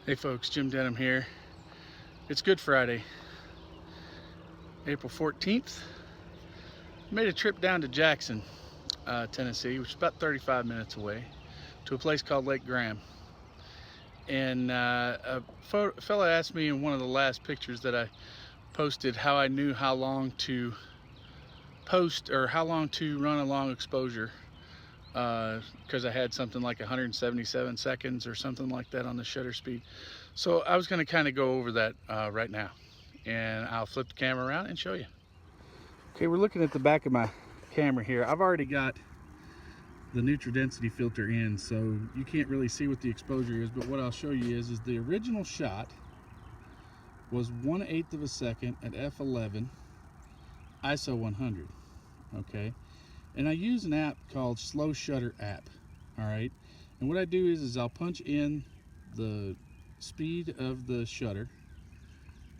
Hey folks, Jim Denham here. It's Good Friday, April 14th. Made a trip down to Jackson, Tennessee, which is about 35 minutes away, to a place called Lake Graham. And a fella asked me in one of the last pictures that I posted how I knew how long to post or how long to run a long exposure, because I had something like 177 seconds or something like that on the shutter speed. So I was going to kind of go over that right now, and I'll flip the camera around and show you. Okay, we're looking at the back of my camera here. I've already got the neutral density filter in, so you can't really see what the exposure is, but what I'll show you is the original shot was 1/8 of a second at f11 ISO 100. Okay, and I use an app called Slow Shutter app. All right, and what I do is I'll punch in the speed of the shutter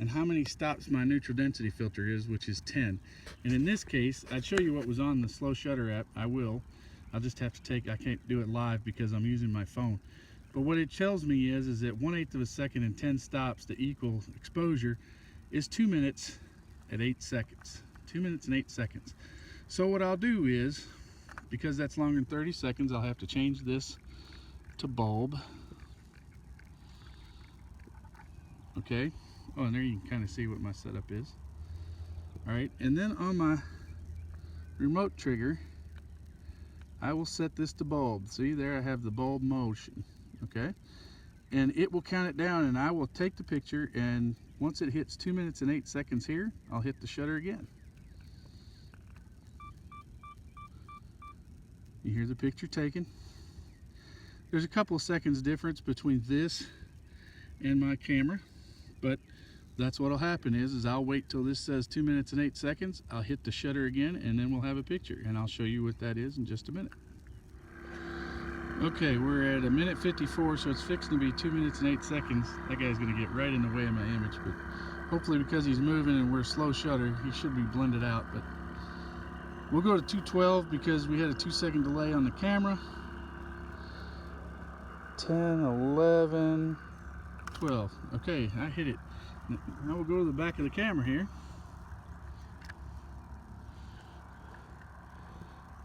and how many stops my neutral density filter is, which is 10. And in this case, I'd show you what was on the Slow Shutter app. I'll just have to I can't do it live because I'm using my phone. But what it tells me is that 1/8 of a second and 10 stops to equal exposure is 2 minutes at 8 seconds. 2 minutes and 8 seconds. So what I'll do is, because that's longer than 30 seconds, I'll have to change this to bulb. Okay. Oh, and there you can kind of see what my setup is. All right, and then on my remote trigger, I will set this to bulb. See, there I have the bulb motion. Okay, and it will count it down, and I will take the picture, and once it hits 2 minutes and 8 seconds here, I'll hit the shutter again. You hear the picture taken. There's a couple of seconds difference between this and my camera, but that's what'll happen is I'll wait till this says 2 minutes and 8 seconds. I'll hit the shutter again, and then we'll have a picture, and I'll show you what that is in just a minute. Okay, we're at 1:54, so it's fixing to be 2 minutes and 8 seconds. That guy's gonna get right in the way of my image, but hopefully because he's moving and we're slow shutter, he should be blended out. But we'll go to 212 because we had a 2-second delay on the camera. 10, 11, 12. Okay, I hit it. Now we'll go to the back of the camera here.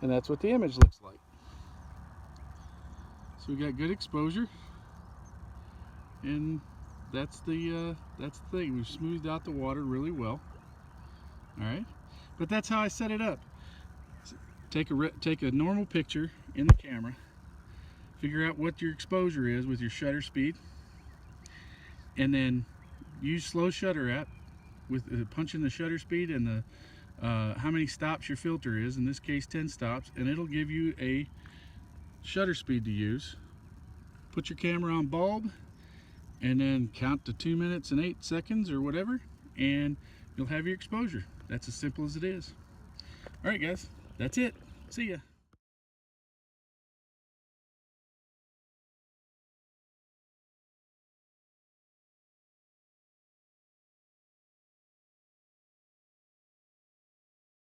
And that's what the image looks like. So we got good exposure. And that's the thing. We've smoothed out the water really well. All right. But that's how I set it up. Take a normal picture in the camera. Figure out what your exposure is with your shutter speed. And then use Slow Shutter app with punching the shutter speed and the how many stops your filter is, in this case 10 stops, and it'll give you a shutter speed to use. Put your camera on bulb and then count to 2 minutes and 8 seconds or whatever, and you'll have your exposure. That's as simple as it is. All right guys, that's it. See ya.